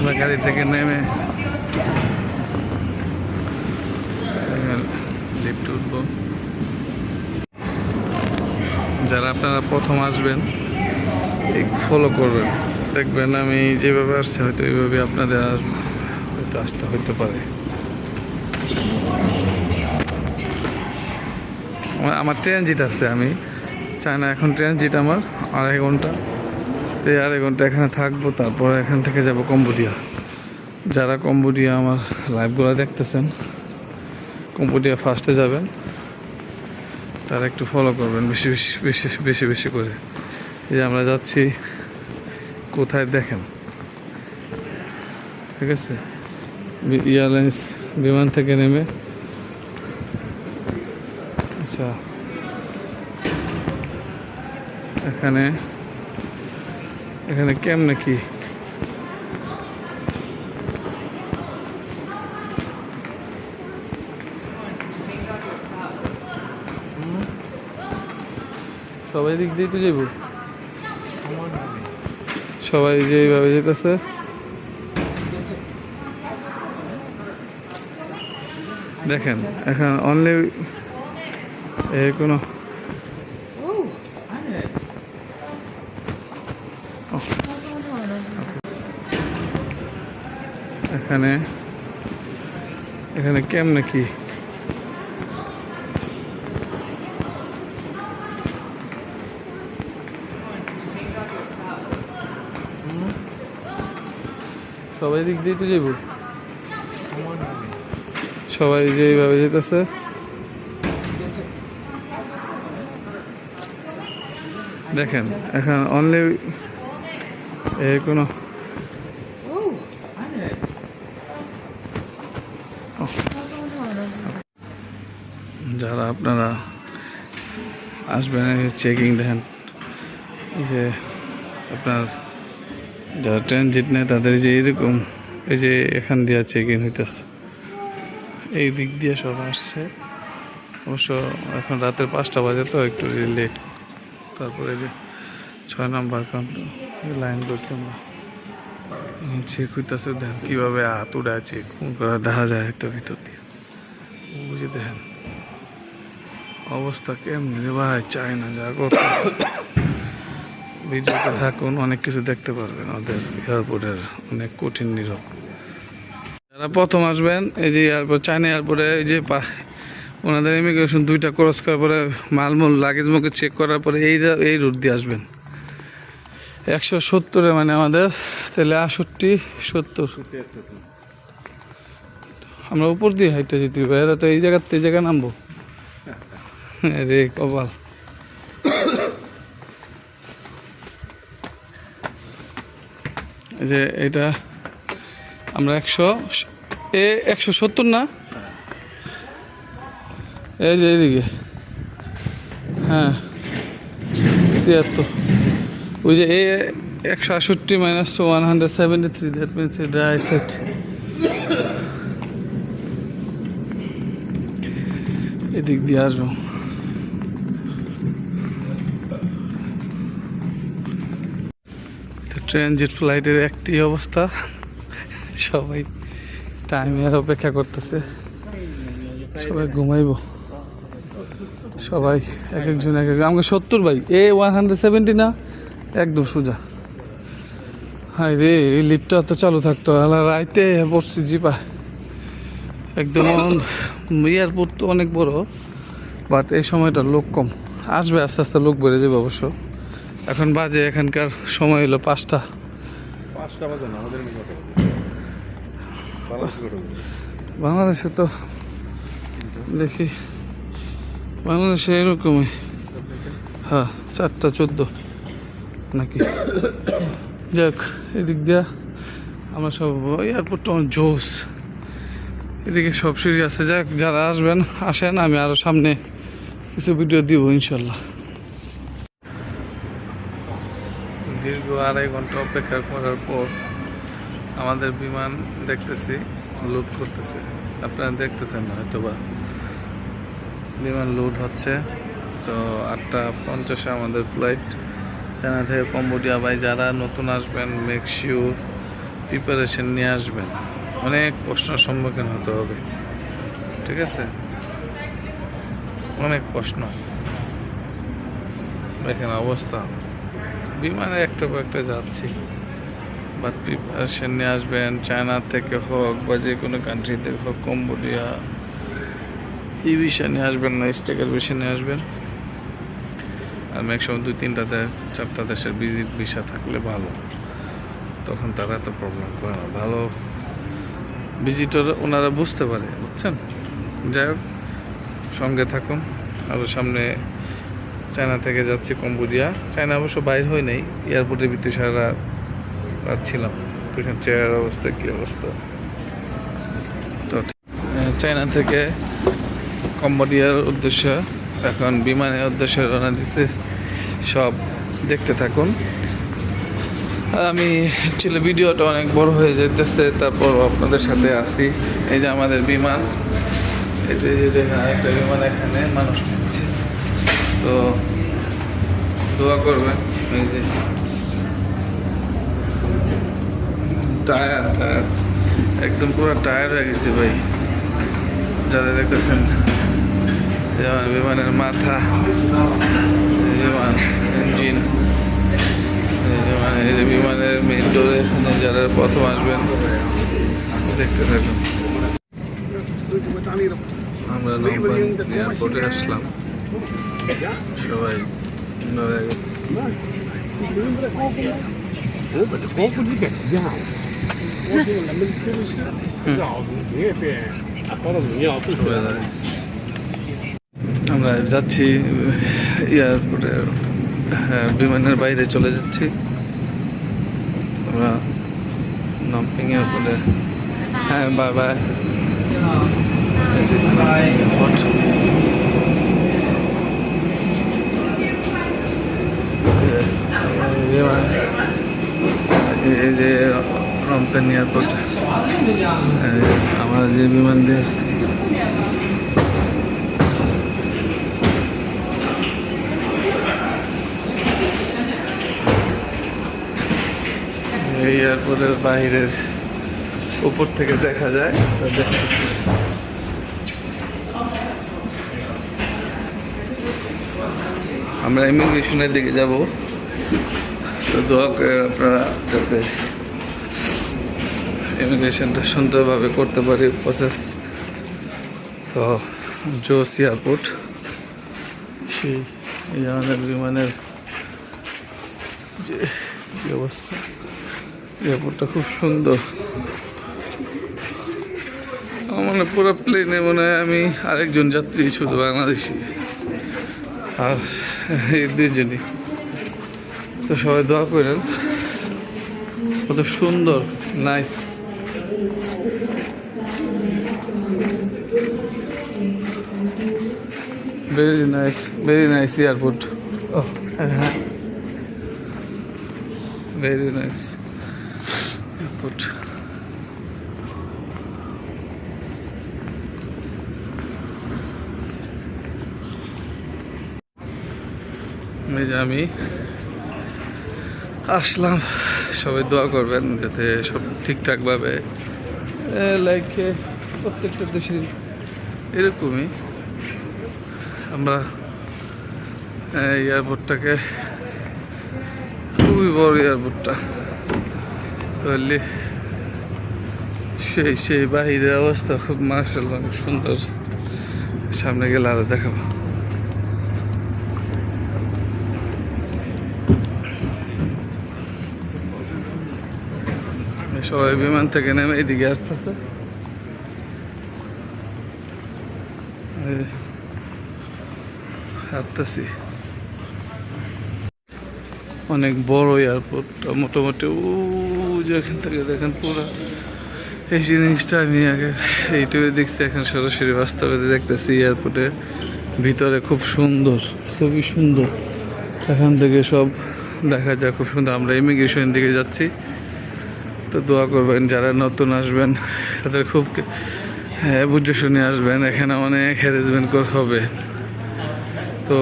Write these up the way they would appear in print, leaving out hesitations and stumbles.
আমরা গাড়ি থেকে নেমে লিফট উঠবো। যারা আপনারা প্রথম আসবেন ফলো করবেন, দেখবেন আমি যেভাবে আসছি হয়তো এইভাবে আপনাদের হয়তো আসতে হইতে পারে। আমার ট্রানজিট আছে, আমি চাই না এখন ট্রানজিট আমার 2.5 ঘন্টা, এই 2.5 ঘন্টা এখানে থাকবো, তারপর এখান থেকে যাব কম্বোডিয়া। যারা কম্বোডিয়া আমার লাইভগুলো দেখতেছেন, কম্বোডিয়া ফার্স্টে যাবেন, তারা একটু ফলো করবেন বেশি বেশি বেশি বেশি বেশি করে। এই যে আমরা যাচ্ছি কোথায় দেখেন, ঠিক আছে, এয়ারলাইন্স বিমান থেকে নেমে। আচ্ছা, এখানে কেমনে কি সবাই দিক দিয়ে তো যাইব, সবাই যেভাবে যেতেছে দেখেন। এখন অনলি কোনো এখানে কেমনে কি সবাই দিক দিয়ে তো যাইব, সবাই যেভাবে যেতেছে দেখেন। এখন অনলি কোনো যারা আপনারা আসবেন চেকিং দেখেন, যে আপনার যারা ট্রানজিট নেয় তাদের যে এরকম এই যে এখান দিয়ে চেকিং হইতেছে, এই দিক দিয়ে সব আসছে। অবশ্য এখন রাতের 5টা বাজে তো একটু লেট। তারপরে যে 6 নম্বর কাউন্টার লাইন করছে, আমরা চেক হইতেছে। দেখেন কীভাবে হাত উড়ে চেক করা দেখা যায় একটা ভিতর দিয়ে, বুঝে দেখেন অবস্থা কেমনি রে ভাই, চাই না যা করতে। ভিডিওতে থাকুন, অনেক কিছু দেখতে পারবেন ওদের এয়ারপোর্টের অনেক কঠিন নীরব। যারা প্রথম আসবেন এই যে এয়ারপোর্ট, চায়না এয়ারপোর্টে এই যে ওনাদের ইমিগ্রেশন 2টা ক্রস করার পরে মালমূল লাগেজ মুখে চেক করার পরে এই রুট দিয়ে আসবেন। 170 মানে আমাদের তাহলে 68 70 আমরা উপর দিয়ে হাইটটা যেতে হবে। এরা তো এই জায়গায় নামবো রে কপাল। এই যে এটা আমরা 170 না, এই যে এইদিকে, হ্যাঁ 73, ওই যে এই 168 minus two 173, that means right side. এদিক দিয়ে আসবো। ট্রানজিট ফ্লাইটের একটি অবস্থা, সবাই টাইমের অপেক্ষা করতেছে, সবাই ঘুমাইব, সবাই এক একজন এক এক। আমাকে 70 ভাই, 170 না, একদম সোজা। হাই রে, এই লিফটটা তো চালু থাকতো, রাইতে পড়ছি জিপা একদম। এয়ারপোর্ট তো অনেক বড়, বাট এই সময়টা লোক কম, আসবে আস্তে আস্তে লোক বেড়ে যাবে অবশ্য। এখন বাজে, এখানকার সময় হলো 5টা বাজে না আমাদের। বাংলাদেশে তো দেখি, বাংলাদেশে এরকমই, হ্যাঁ 4টা 14 নাকি। যাক, এদিক দিয়া আমরা সব এয়ারপোর্টটা আমার জোস, এদিকে সব সিঁড়ি আছে। যাক, যারা আসবেন আসেন, আমি আরও সামনে কিছু ভিডিও দিব ইনশাল্লাহ। দীর্ঘ 2.5 ঘন্টা অপেক্ষা করার পর আমাদের বিমান দেখতেছি লোড করতেছে, আপনারা দেখতেছেন না হয়তো বা, বিমান লোড হচ্ছে। তো 8:50 আমাদের ফ্লাইট চায়না থেকে কম্বোডিয়া। ভাই যারা নতুন আসবেন মেক শিওর প্রিপারেশন নিয়ে আসবেন, অনেক প্রশ্নের সম্মুখীন হতে হবে, ঠিক আছে? অনেক প্রশ্ন। দেখেন অবস্থা, বিমানে একটা পর একটা যাচ্ছি, বাট প্রিপারেশন নিয়ে আসবেন। চায়না থেকে হোক বা যে কোনো কান্ট্রি থেকে হোক, কম্বোডিয়া, এই বিষয় নিয়ে আসবেন না, স্টেকের বিষয় নিয়ে আসবেন। আর ম্যাক্সিমাম 2-3-4টা দেশের ভিজিট ভিসা থাকলে ভালো, তখন তারা এত প্রবলেম করে না। ভালো ভিজিটর ওনারা বুঝতে পারে, বুঝছেন? যাই হোক, সঙ্গে থাকুন। আরও সামনে চায়না থেকে যাচ্ছি কম্বোডিয়া। চায়না অবশ্য বাইর হয় নাই, এয়ারপোর্টের ভিতরে সারা রাত ছিলাম। তো এখানে চেয়ার অবস্থা কী অবস্থা। তো চায়না থেকে কম্বোডিয়ার উদ্দেশ্যে এখন বিমানের উদ্দেশ্যে রওনা দিচ্ছে। সব দেখতে থাকুন। আমি অ্যাকচুয়ালি ভিডিওটা অনেক বড় হয়ে যেতেছে, তারপর আপনাদের সাথে আসি। এই যে আমাদের বিমান, এতে যে দেখেন একটা বিমান এখানে মানুষ নিচ্ছে, তো দোয়া করবেন। এই যে টায়ার একদম পুরো টায়ার হয়ে গেছে ভাই, যারা দেখতেছেন। যেমন বিমানের মাথা, বিমান ইঞ্জিন, এই যে বিমানের মেন ডোরে যারা প্রথম আসবেন দেখতে থাকুন। আমরা নমবান এয়ারপোর্টে আসলাম, সবাই ধরে গেছে। আমরা যাচ্ছি এয়ারপোর্টে, বিমানের বাইরে চলে যাচ্ছি আমরা নামপিং এয়ারপোর্টে। হ্যাঁ, বাই বাই। এই যে রংপেন এয়ারপোর্ট, আমরা যে বিমান দিয়ে আসছি। এই এয়ারপোর্টের বাইরের উপর থেকে দেখা যায়, তো দেখতেছি। আমরা ইমিগ্রেশনের দিকে যাব, তো দোয়া করে আপনারা যাতে ইমিগ্রেশনটা সুন্দরভাবে করতে পারি প্রসেস। তো জোস এয়ারপোর্ট, সেই আমাদের বিমানের যে কী অবস্থা। এয়ারপোর্টটা খুব সুন্দর, মানে পুরো প্লেনে মনে হয় আমি আরেকজন যাত্রী, শুধু বাংলাদেশি আর এই দুজনই। তো সবাই দোয়া করেন, কত সুন্দর, নাইস। Very nice airport. হ্যাঁ, ভেরি নাইস এয়ারপোর্ট। এই যে আমি আসলাম, সবাই দোয়া করবেন যাতে সব ঠিকঠাকভাবে, লাইক প্রত্যেকটা দেশের এরকমই আমরা এয়ারপোর্টটাকে, খুবই বড় এয়ারপোর্টটা, তাহলে সেই বাহিরের অবস্থা খুব মাশাআল্লাহ অনেক সুন্দর। সামনে গেলে আরো দেখাবো। সবাই বিমান থেকে নেমে এদিকে আসতেছে, হাঁটতেছি। অনেক বড় এয়ারপোর্ট, মোটামুটি যেখান থেকে দেখেন পুরো। এই জিনিসটা আমি আগে ইউটিউবে দেখছি, এখন সরাসরি বাস্তবে দেখতেছি। এয়ারপোর্টের ভিতরে খুব সুন্দর, খুবই সুন্দর, এখান থেকে সব দেখা যায় খুব সুন্দর। আমরা ইমিগ্রেশন দিকে যাচ্ছি, তো দোয়া করবেন যারা নতুন আসবেন তাদের খুব বুঝে শুনে আসবেন। এখানে অনেক হ্যারাসমেন্ট হবে, তো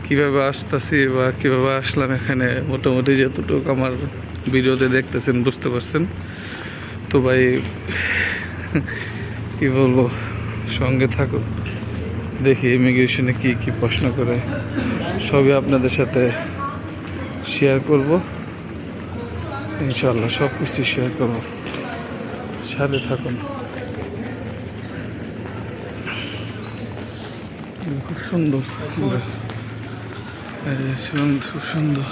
কীভাবে আসতেছি বা কীভাবে আসলাম এখানে, মোটামুটি যতটুকু আমার ভিডিওতে দেখতেছেন, বুঝতে পারছেন। তো ভাই কি বলবো, সঙ্গে থাকুন, দেখি ইমিগ্রেশনে কি কি প্রশ্ন করে, সবই আপনাদের সাথে শেয়ার করব ইনশাআল্লাহ, সব কিছু শেয়ার করব, সাথে থাকুন। খুব সুন্দর, খুব সুন্দর।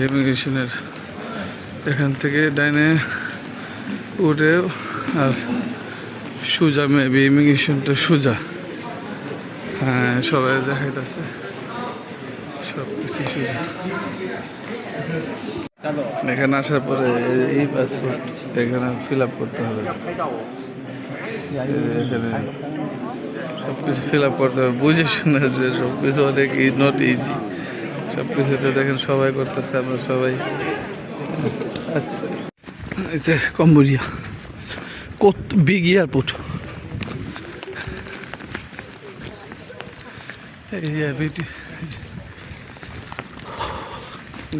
ইমিগ্রেশনের এখান থেকে ডাইনে উঠে আর সোজা, মেবি ইমিগ্রেশনটা সোজা। হ্যাঁ, সবাই দেখাইতেছে সব কিছু সোজা। এখানে আসার পরে এই পাসপোর্ট এখানে ফিল আপ করতে হবে, এখানে সব কিছু ফিল আপ করতে হবে, বুঝে শুনে আসবে। সব কিছু অনেক নট ইজি, সব কিছুতে দেখেন সবাই করতেছে, আমরা সবাই। আচ্ছা, এই যে কম্বোডিয়া, কত big airport.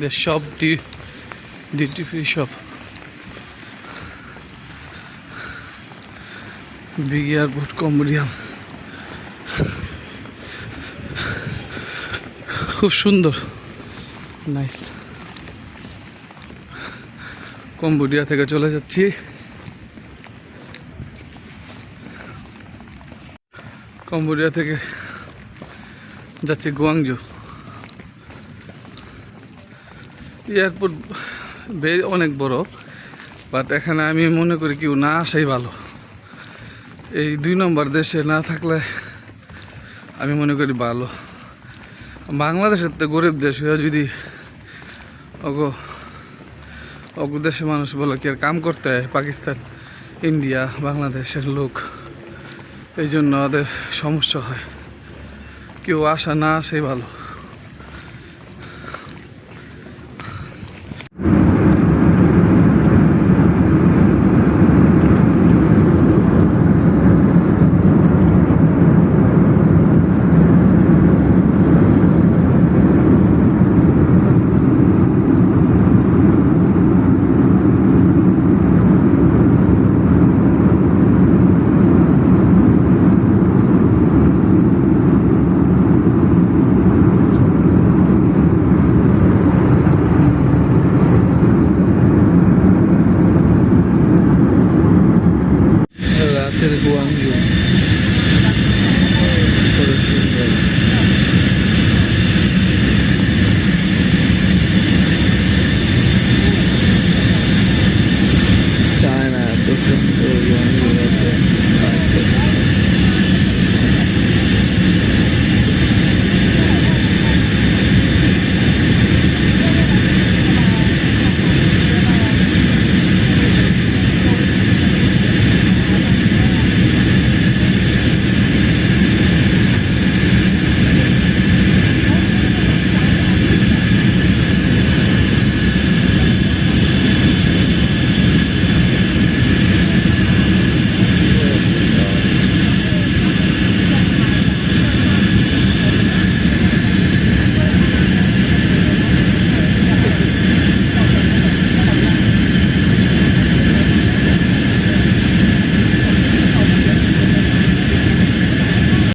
The shop, duty free shop, big airport, Cambodia। খুব সুন্দর, নাইস। কম্বোডিয়া থেকে চলে যাচ্ছি কম্বোডিয়া থেকে যাচ্ছি গুয়াংজু। এয়ারপোর্ট অনেক বড়, বাট এখানে আমি মনে করি কেউ না আসাই ভালো। এই 2 নম্বর দেশে না থাকলে আমি মনে করি ভালো। বাংলাদেশের তো গরিব দেশ হয়ে যদি অগ দেশের মানুষ বলে কি আর কাম করতে হয়, পাকিস্তান, ইন্ডিয়া, বাংলাদেশের লোক, এই জন্য ওদের সমস্যা হয়। কেউ আসা না আসাই ভালো।